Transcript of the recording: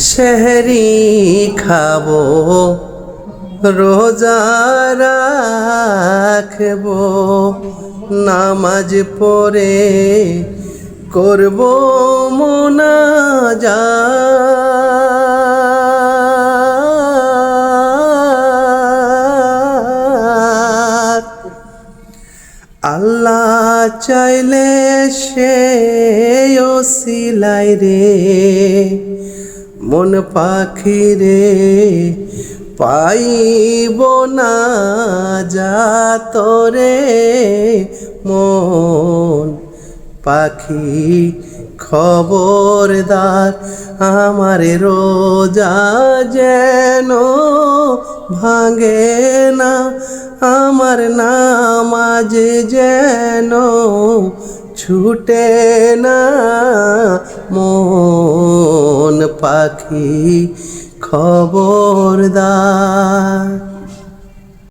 সেহরি খাবো রোজা রাখবো নামাজ পড়ে করব মুনাজাত আল্লাহ চাইলে সে ওসিলাই রে মন পাখি রে পাইব না যাতরে মন পাখি খবরদার আমার রোজা যেন ভাঙে না আমার নামাজ যেন ছুটে না মন পাখি খবরদার।